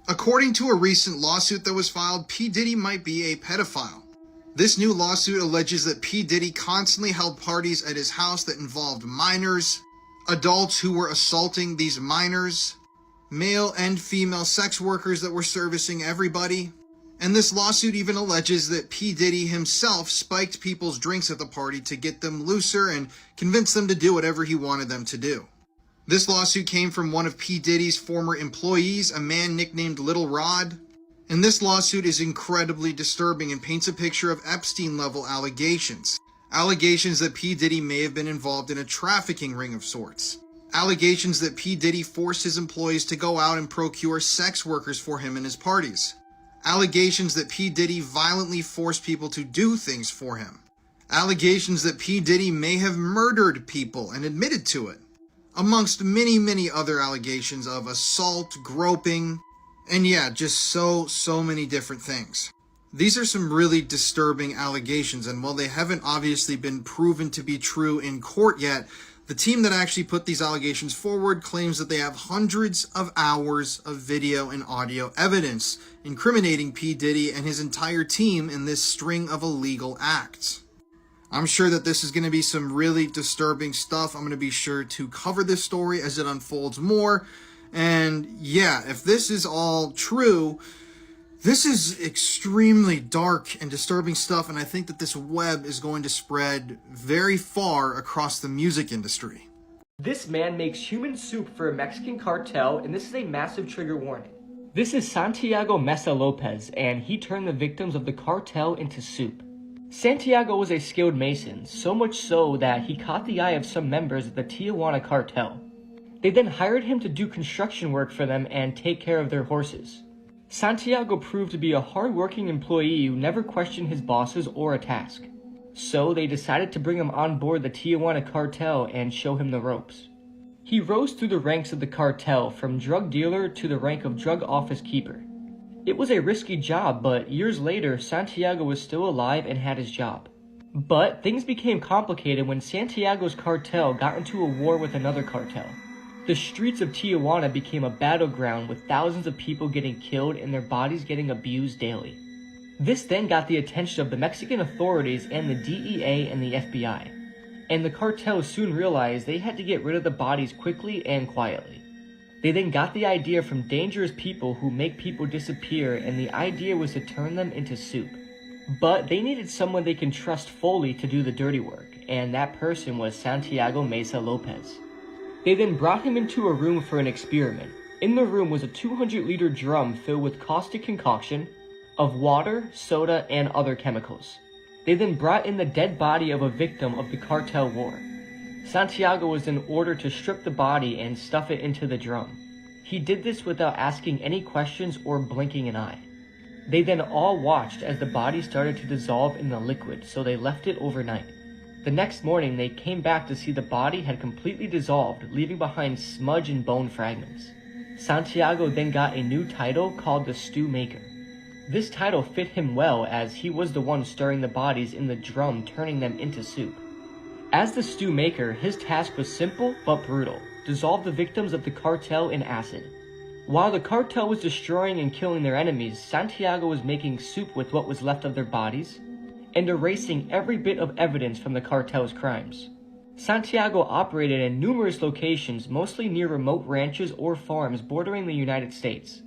According to a recent lawsuit that was filed, P. Diddy might be a pedophile. This new lawsuit alleges that P. Diddy constantly held parties at his house that involved minors, adults who were assaulting these minors, male and female sex workers that were servicing everybody. And this lawsuit even alleges that P. Diddy himself spiked people's drinks at the party to get them looser and convince them to do whatever he wanted them to do. This lawsuit came from one of P. Diddy's former employees, a man nicknamed Little Rod. And this lawsuit is incredibly disturbing and paints a picture of Epstein-level allegations. Allegations that P. Diddy may have been involved in a trafficking ring of sorts. Allegations that P. Diddy forced his employees to go out and procure sex workers for him in his parties. Allegations that P. Diddy violently forced people to do things for him. Allegations that P. Diddy may have murdered people and admitted to it. Amongst many, many other allegations of assault, groping, and yeah, just so many different things. These are some really disturbing allegations, and while they haven't obviously been proven to be true in court yet, the team that actually put these allegations forward claims that they have hundreds of hours of video and audio evidence incriminating P. Diddy and his entire team in this string of illegal acts. I'm sure that this is going to be some really disturbing stuff. I'm going to be sure to cover this story as it unfolds more. And yeah, if this is all true, this is extremely dark and disturbing stuff. And I think that this web is going to spread very far across the music industry. This man makes human soup for a Mexican cartel, and this is a massive trigger warning. This is Santiago Mesa Lopez, and he turned the victims of the cartel into soup. Santiago was a skilled mason, so much so that he caught the eye of some members of the Tijuana cartel. They then hired him to do construction work for them and take care of their horses. Santiago proved to be a hard-working employee who never questioned his bosses or a task. So they decided to bring him on board the Tijuana cartel and show him the ropes. He rose through the ranks of the cartel from drug dealer to the rank of drug office keeper. It was a risky job, but years later, Santiago was still alive and had his job. But things became complicated when Santiago's cartel got into a war with another cartel. The streets of Tijuana became a battleground with thousands of people getting killed and their bodies getting abused daily. This then got the attention of the Mexican authorities and the DEA and the FBI. And the cartel soon realized they had to get rid of the bodies quickly and quietly. They then got the idea from dangerous people who make people disappear, and the idea was to turn them into soup. But they needed someone they can trust fully to do the dirty work, and that person was Santiago Mesa Lopez. They then brought him into a room for an experiment. In the room was a 200-liter drum filled with caustic concoction of water, soda, and other chemicals. They then brought in the dead body of a victim of the cartel war. Santiago was then ordered to strip the body and stuff it into the drum. He did this without asking any questions or blinking an eye. They then all watched as the body started to dissolve in the liquid, so they left it overnight. The next morning, they came back to see the body had completely dissolved, leaving behind smudge and bone fragments. Santiago then got a new title called the Stew Maker. This title fit him well as he was the one stirring the bodies in the drum, turning them into soup. As the Stew Maker, his task was simple but brutal: dissolve the victims of the cartel in acid. While the cartel was destroying and killing their enemies, Santiago was making soup with what was left of their bodies and erasing every bit of evidence from the cartel's crimes. Santiago operated in numerous locations, mostly near remote ranches or farms bordering the United States.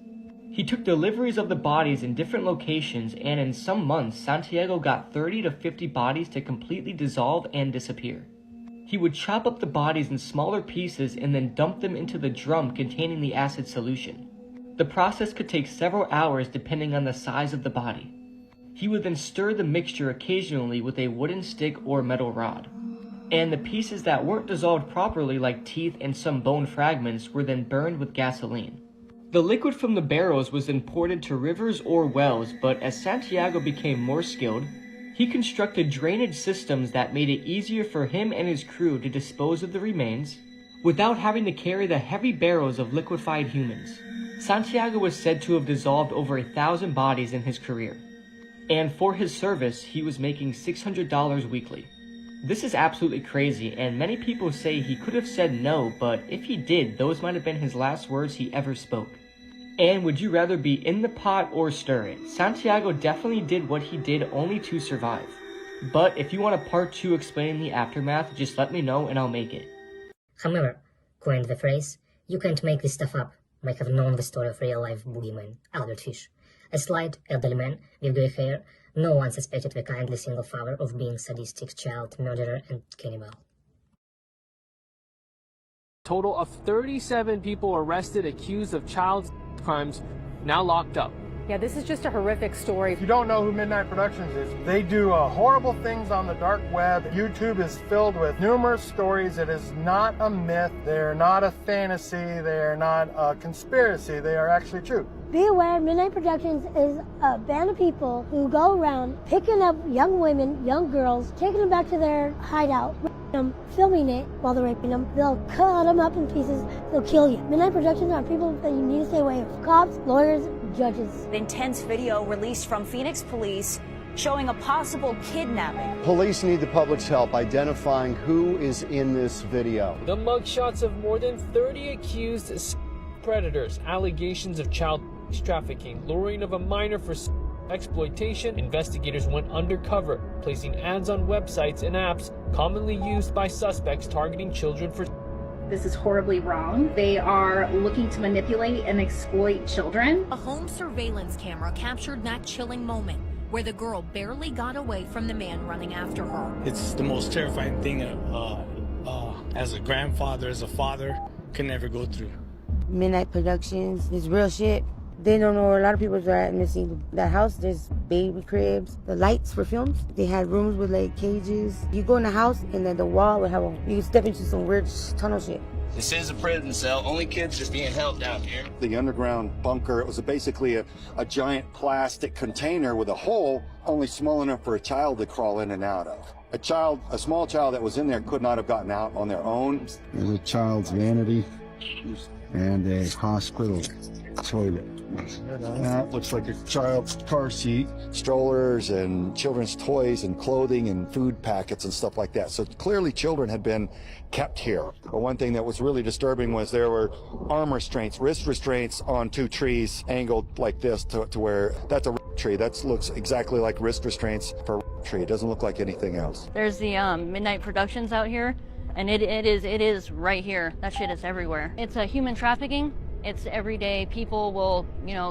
He took deliveries of the bodies in different locations, and in some months, Santiago got 30 to 50 bodies to completely dissolve and disappear. He would chop up the bodies in smaller pieces and then dump them into the drum containing the acid solution. The process could take several hours depending on the size of the body. He would then stir the mixture occasionally with a wooden stick or metal rod. And the pieces that weren't dissolved properly, like teeth and some bone fragments, were then burned with gasoline. The liquid from the barrels was then poured into rivers or wells, but as Santiago became more skilled, he constructed drainage systems that made it easier for him and his crew to dispose of the remains without having to carry the heavy barrels of liquefied humans. Santiago was said to have dissolved over 1,000 bodies in his career, and for his service, he was making $600 weekly. This is absolutely crazy, and many people say he could have said no, but if he did, those might have been his last words he ever spoke. And would you rather be in the pot or stir it? Santiago definitely did what he did only to survive. But if you want a part 2 explaining the aftermath, just let me know and I'll make it. Whomever coined the phrase, "You can't make this stuff up," might have known the story of real-life boogeyman, Albert Fish. A slight, elderly man with grey hair, no one suspected the kindly single father of being sadistic child murderer and cannibal. Total of 37 people arrested accused of child crimes, now locked up. Yeah, this is just a horrific story. If you don't know who Midnight Productions is, they do horrible things on the dark web. YouTube is filled with numerous stories. It is not a myth. They're not a fantasy. They're not a conspiracy. They are actually true. Be aware, Midnight Productions is a band of people who go around picking up young women, young girls, taking them back to their hideout, them, filming it while they're raping them. They'll cut them up in pieces. They'll kill you. Midnight Productions are people that you need to stay away from. Cops, lawyers, judges. Intense video released from Phoenix police showing a possible kidnapping. Police need the public's help identifying who is in this video. The mugshots of more than 30 accused predators, allegations of child trafficking, luring of a minor for exploitation. Investigators went undercover, placing ads on websites and apps commonly used by suspects targeting children for. This is horribly wrong. They are looking to manipulate and exploit children. A home surveillance camera captured that chilling moment where the girl barely got away from the man running after her. It's the most terrifying thing as a grandfather, as a father, can never go through. Midnight Productions is real shit. They don't know, a lot of people are missing that house. There's baby cribs. The lights for films, they had rooms with like cages. You go in the house and then the wall would have you could step into some weird tunnel shit. This is a prison cell. Only kids are being held down here. The underground bunker, it was basically a giant plastic container with a hole only small enough for a child to crawl in and out of. A small child that was in there could not have gotten out on their own. There's a child's vanity and a hospital show you. That looks like a child's car seat, strollers and children's toys and clothing and food packets and stuff like that. So clearly children had been kept here. But one thing that was really disturbing was there were arm restraints, wrist restraints on two trees angled like this to where that's a tree. That looks exactly like wrist restraints for a tree. It doesn't look like anything else. There's the Midnight Productions out here, and it is right here. That shit is everywhere. It's a human trafficking. It's every day. People will,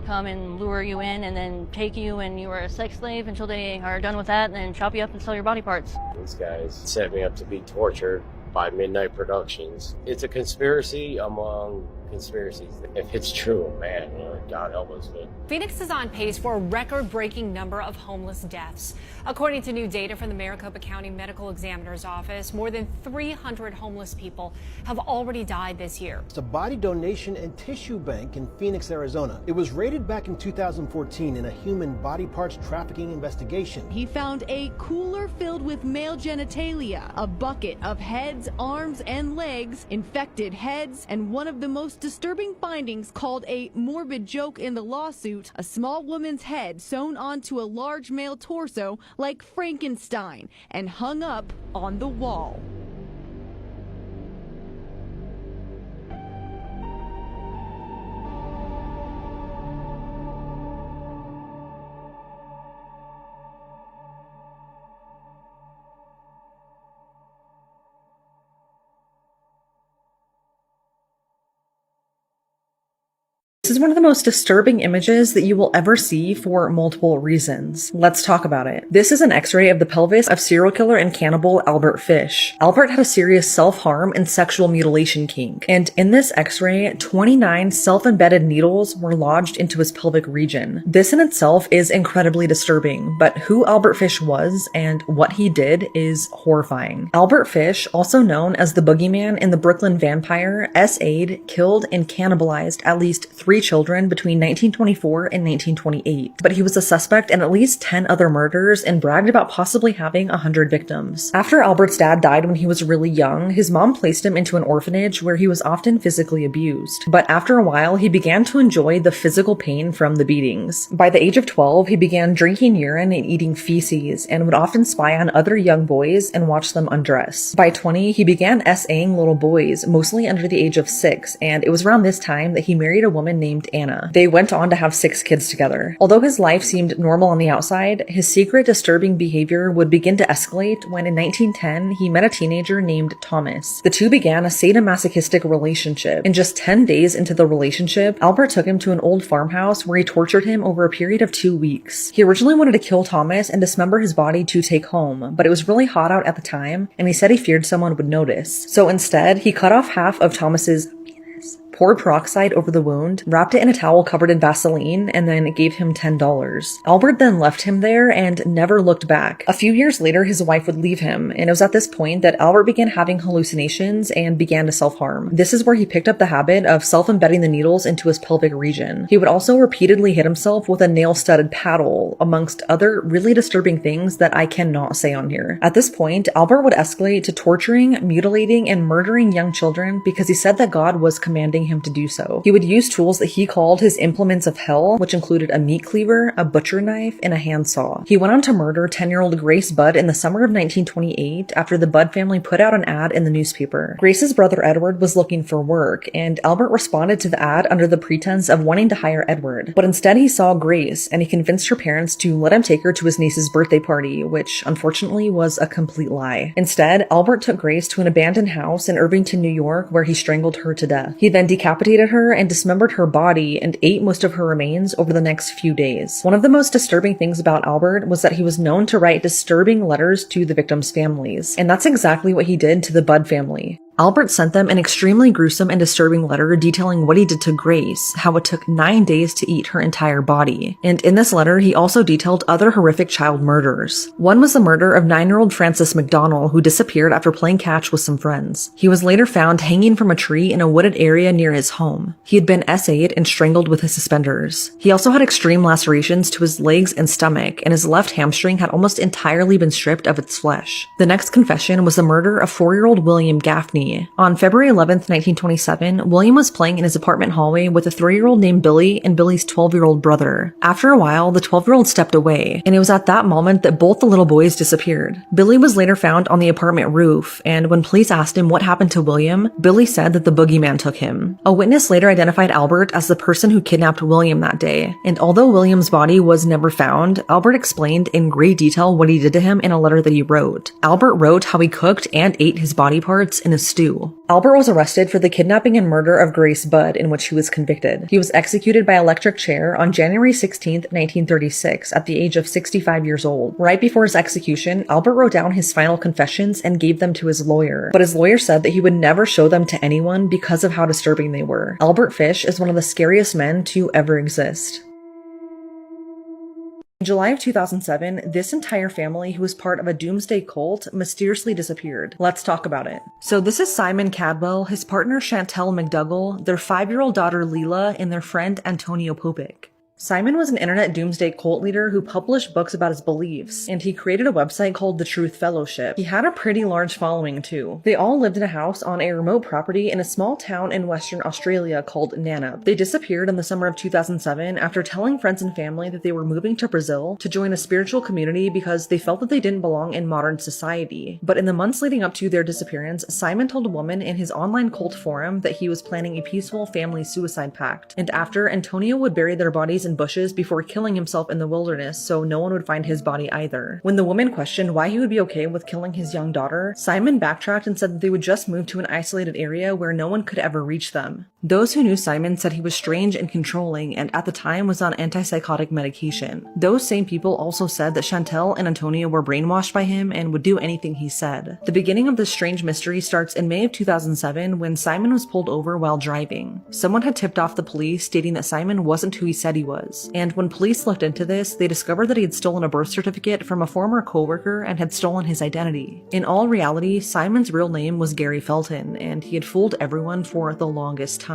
come and lure you in and then take you and you are a sex slave until they are done with that and then chop you up and sell your body parts. These guys set me up to be tortured by Midnight Productions. It's a conspiracy among conspiracies. If it's true, man, God help us. But Phoenix is on pace for a record-breaking number of homeless deaths. According to new data from the Maricopa County Medical Examiner's Office, more than 300 homeless people have already died this year. It's a body donation and tissue bank in Phoenix, Arizona. It was raided back in 2014 in a human body parts trafficking investigation. He found a cooler filled with male genitalia, a bucket of heads, arms, and legs, infected heads, and one of the most disturbing findings, called a morbid joke in the lawsuit, a small woman's head sewn onto a large male torso like Frankenstein and hung up on the wall. This is one of the most disturbing images that you will ever see for multiple reasons. Let's talk about it. This is an x-ray of the pelvis of serial killer and cannibal Albert Fish. Albert had a serious self-harm and sexual mutilation kink, and in this x-ray, 29 self-embedded needles were lodged into his pelvic region. This in itself is incredibly disturbing, but who Albert Fish was and what he did is horrifying. Albert Fish, also known as the Boogeyman in the Brooklyn Vampire, S.A.'d, killed, and cannibalized at least 3 children between 1924 and 1928, but he was a suspect in at least 10 other murders and bragged about possibly having 100 victims. After Albert's dad died when he was really young, his mom placed him into an orphanage where he was often physically abused, but after a while he began to enjoy the physical pain from the beatings. By the age of 12, he began drinking urine and eating feces and would often spy on other young boys and watch them undress. By 20, he began S.A.ing little boys, mostly under the age of 6, and it was around this time that he married a woman named Anna. They went on to have 6 kids together. Although his life seemed normal on the outside, his secret disturbing behavior would begin to escalate when in 1910 he met a teenager named Thomas. The two began a sadomasochistic relationship, and just 10 days into the relationship, Albert took him to an old farmhouse where he tortured him over a period of 2 weeks. He originally wanted to kill Thomas and dismember his body to take home, but it was really hot out at the time, and he said he feared someone would notice. So instead, he cut off half of Thomas's poured peroxide over the wound, wrapped it in a towel covered in Vaseline, and then gave him $10. Albert then left him there and never looked back. A few years later, his wife would leave him, and it was at this point that Albert began having hallucinations and began to self-harm. This is where he picked up the habit of self-embedding the needles into his pelvic region. He would also repeatedly hit himself with a nail-studded paddle, amongst other really disturbing things that I cannot say on here. At this point, Albert would escalate to torturing, mutilating, and murdering young children because he said that God was commanding him to do so. He would use tools that he called his implements of hell, which included a meat cleaver, a butcher knife, and a handsaw. He went on to murder 10-year-old Grace Budd in the summer of 1928 after the Budd family put out an ad in the newspaper. Grace's brother Edward was looking for work, and Albert responded to the ad under the pretense of wanting to hire Edward. But instead he saw Grace, and he convinced her parents to let him take her to his niece's birthday party, which unfortunately was a complete lie. Instead, Albert took Grace to an abandoned house in Irvington, New York, where he strangled her to death. He then decapitated her and dismembered her body and ate most of her remains over the next few days. One of the most disturbing things about Albert was that he was known to write disturbing letters to the victims' families, and that's exactly what he did to the Budd family. Albert sent them an extremely gruesome and disturbing letter detailing what he did to Grace, how it took 9 days to eat her entire body. And in this letter, he also detailed other horrific child murders. One was the murder of 9-year-old Francis McDonnell, who disappeared after playing catch with some friends. He was later found hanging from a tree in a wooded area near his home. He had been S.A.'d and strangled with his suspenders. He also had extreme lacerations to his legs and stomach, and his left hamstring had almost entirely been stripped of its flesh. The next confession was the murder of 4-year-old William Gaffney, Albany. On February 11th, 1927, William was playing in his apartment hallway with a 3-year-old named Billy and Billy's 12-year-old brother. After a while, the 12-year-old stepped away, and it was at that moment that both the little boys disappeared. Billy was later found on the apartment roof, and when police asked him what happened to William, Billy said that the boogeyman took him. A witness later identified Albert as the person who kidnapped William that day, and although William's body was never found, Albert explained in great detail what he did to him in a letter that he wrote. Albert wrote how he cooked and ate his body parts in a stew. Albert was arrested for the kidnapping and murder of Grace Budd, in which he was convicted. He was executed by electric chair on January 16, 1936, at the age of 65 years old. Right before his execution, Albert wrote down his final confessions and gave them to his lawyer, but his lawyer said that he would never show them to anyone because of how disturbing they were. Albert Fish is one of the scariest men to ever exist. In July of 2007, this entire family, who was part of a doomsday cult, mysteriously disappeared. Let's talk about it. So this is Simon Cadwell, his partner Chantel McDougall, their 5-year-old daughter Leela, and their friend Antonio Popic. Simon was an internet doomsday cult leader who published books about his beliefs, and he created a website called The Truth Fellowship. He had a pretty large following too. They all lived in a house on a remote property in a small town in Western Australia called Nannup. They disappeared in the summer of 2007 after telling friends and family that they were moving to Brazil to join a spiritual community because they felt that they didn't belong in modern society. But in the months leading up to their disappearance, Simon told a woman in his online cult forum that he was planning a peaceful family suicide pact, and after, Antonio would bury their bodies in bushes before killing himself in the wilderness so no one would find his body either. When the woman questioned why he would be okay with killing his young daughter, Simon backtracked and said that they would just move to an isolated area where no one could ever reach them. Those who knew Simon said he was strange and controlling and at the time was on antipsychotic medication. Those same people also said that Chantel and Antonio were brainwashed by him and would do anything he said. The beginning of this strange mystery starts in May of 2007 when Simon was pulled over while driving. Someone had tipped off the police stating that Simon wasn't who he said he was, and when police looked into this, they discovered that he had stolen a birth certificate from a former coworker and had stolen his identity. In all reality, Simon's real name was Gary Felton, and he had fooled everyone for the longest time.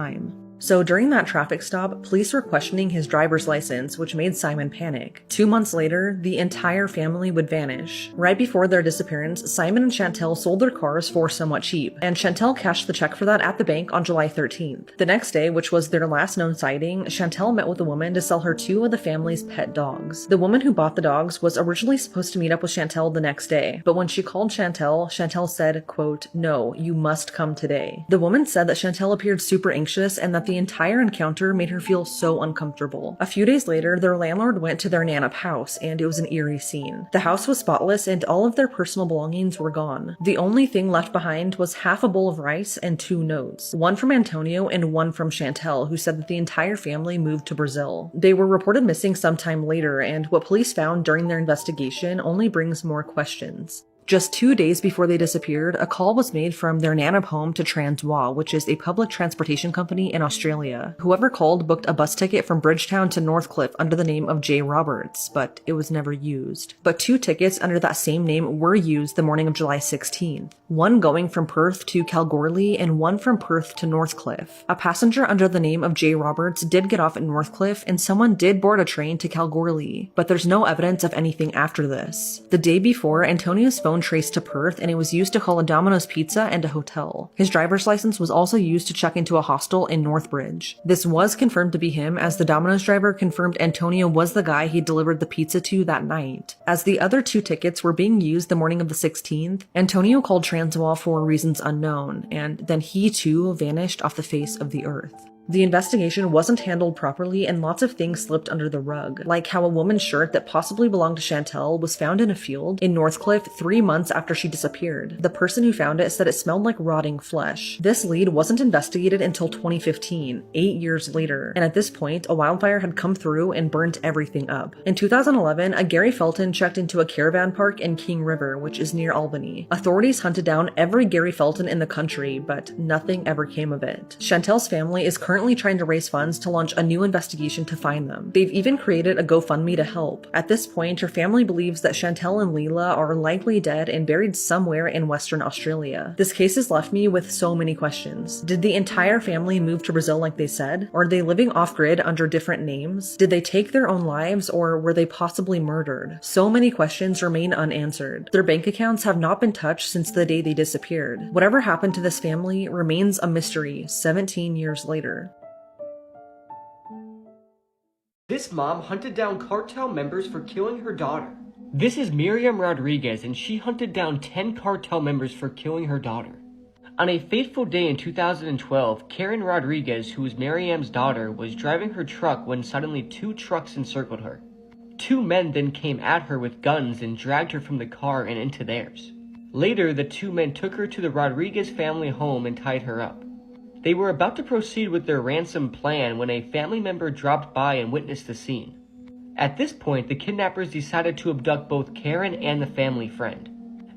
So during that traffic stop, police were questioning his driver's license, which made Simon panic. 2 months later, the entire family would vanish. Right before their disappearance, Simon and Chantel sold their cars for somewhat cheap, and Chantel cashed the check for that at the bank on July 13th. The next day, which was their last known sighting, Chantel met with a woman to sell her 2 of the family's pet dogs. The woman who bought the dogs was originally supposed to meet up with Chantel the next day, but when she called Chantel, Chantel said, quote, "No, you must come today." The woman said that Chantel appeared super anxious and that the entire encounter made her feel so uncomfortable. A few days later, their landlord went to their Nannup house, and it was an eerie scene. The house was spotless, and all of their personal belongings were gone. The only thing left behind was half a bowl of rice and 2 notes, one from Antonio and one from Chantel, who said that the entire family moved to Brazil. They were reported missing sometime later, and what police found during their investigation only brings more questions. Just 2 days before they disappeared, a call was made from their Nannup home to Transwa, which is a public transportation company in Australia. Whoever called booked a bus ticket from Bridgetown to Northcliffe under the name of J. Roberts, but it was never used. But 2 tickets under that same name were used the morning of July 16th. One going from Perth to Kalgoorlie and one from Perth to Northcliffe. A passenger under the name of J. Roberts did get off at Northcliffe and someone did board a train to Kalgoorlie, but there's no evidence of anything after this. The day before, Antonio's phone traced to Perth and it was used to call a Domino's Pizza and a hotel. His driver's license was also used to check into a hostel in Northbridge. This was confirmed to be him, as the Domino's driver confirmed Antonio was the guy he delivered the pizza to that night. As the other 2 tickets were being used the morning of the 16th, Antonio called Transwa for reasons unknown, and then he too vanished off the face of the earth. The investigation wasn't handled properly and lots of things slipped under the rug, like how a woman's shirt that possibly belonged to Chantel was found in a field in Northcliffe 3 months after she disappeared. The person who found it said it smelled like rotting flesh. This lead wasn't investigated until 2015, 8 years later, and at this point, a wildfire had come through and burnt everything up. In 2011, a Gary Felton checked into a caravan park in King River, which is near Albany. Authorities hunted down every Gary Felton in the country, but nothing ever came of it. Chantel's family is currently currently trying to raise funds to launch a new investigation to find them. They've even created a GoFundMe to help. At this point, her family believes that Chantel and Leila are likely dead and buried somewhere in Western Australia. This case has left me with so many questions. Did the entire family move to Brazil like they said? Are they living off-grid under different names? Did they take their own lives, or were they possibly murdered? So many questions remain unanswered. Their bank accounts have not been touched since the day they disappeared. Whatever happened to this family remains a mystery 17 years later. This mom hunted down cartel members for killing her daughter. This is Miriam Rodriguez, and she hunted down 10 cartel members for killing her daughter. On a fateful day in 2012, Karen Rodriguez, who was Miriam's daughter, was driving her truck when suddenly 2 trucks encircled her. 2 men then came at her with guns and dragged her from the car and into theirs. Later, the 2 men took her to the Rodriguez family home and tied her up. They were about to proceed with their ransom plan when a family member dropped by and witnessed the scene. At this point, the kidnappers decided to abduct both Karen and the family friend.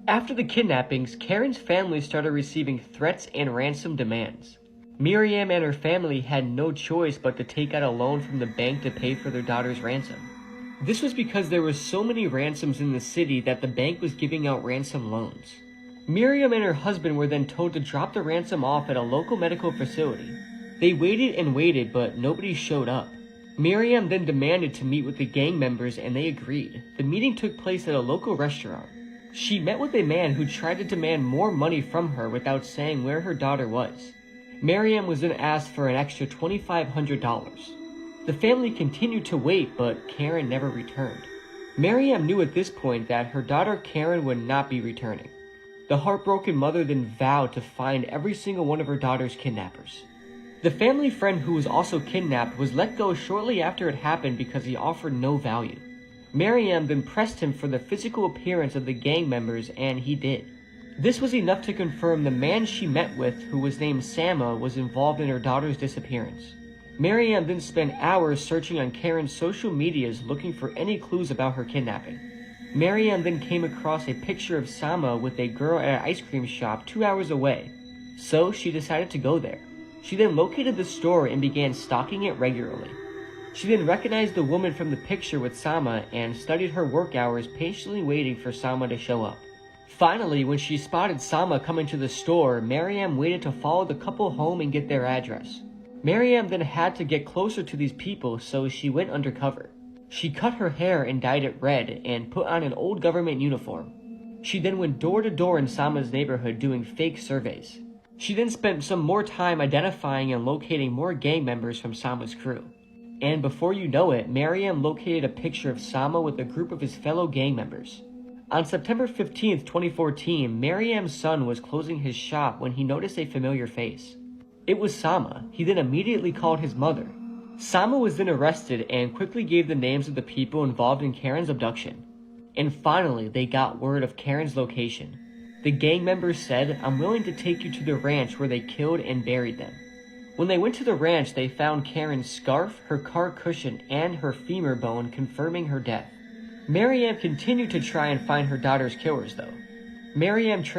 After the kidnappings, Karen's family started receiving threats and ransom demands. Miriam and her family had no choice but to take out a loan from the bank to pay for their daughter's ransom. This was because there were so many ransoms in the city that the bank was giving out ransom loans. Miriam and her husband were then told to drop the ransom off at a local medical facility. They waited and waited, but nobody showed up. Miriam then demanded to meet with the gang members and they agreed. The meeting took place at a local restaurant. She met with a man who tried to demand more money from her without saying where her daughter was. Miriam was then asked for an extra $2,500. The family continued to wait, but Karen never returned. Miriam knew at this point that her daughter Karen would not be returning. The heartbroken mother then vowed to find every single one of her daughter's kidnappers. The family friend who was also kidnapped was let go shortly after it happened because he offered no value. Miriam then pressed him for the physical appearance of the gang members, and he did. This was enough to confirm the man she met with, who was named Sama, was involved in her daughter's disappearance. Miriam then spent hours searching on Karen's social medias looking for any clues about her kidnapping. Miriam then came across a picture of Sama with a girl at an ice cream shop 2 hours away, so she decided to go there. She then located the store and began stalking it regularly. She then recognized the woman from the picture with Sama and studied her work hours, patiently waiting for Sama to show up. Finally, when she spotted Sama coming to the store, Miriam waited to follow the couple home and get their address. Miriam then had to get closer to these people, so she went undercover. She cut her hair and dyed it red and put on an old government uniform. She then went door to door in Sama's neighborhood doing fake surveys. She then spent some more time identifying and locating more gang members from Sama's crew. And before you know it, Miriam located a picture of Sama with a group of his fellow gang members. On September 15th, 2014, Miriam's son was closing his shop when he noticed a familiar face. It was Sama. He then immediately called his mother. Sama was then arrested and quickly gave the names of the people involved in Karen's abduction. And finally, they got word of Karen's location. The gang members said, "I'm willing to take you to the ranch where they killed and buried them." When they went to the ranch, they found Karen's scarf, her car cushion, and her femur bone, confirming her death. Miriam continued to try and find her daughter's killers, though. Miriam traced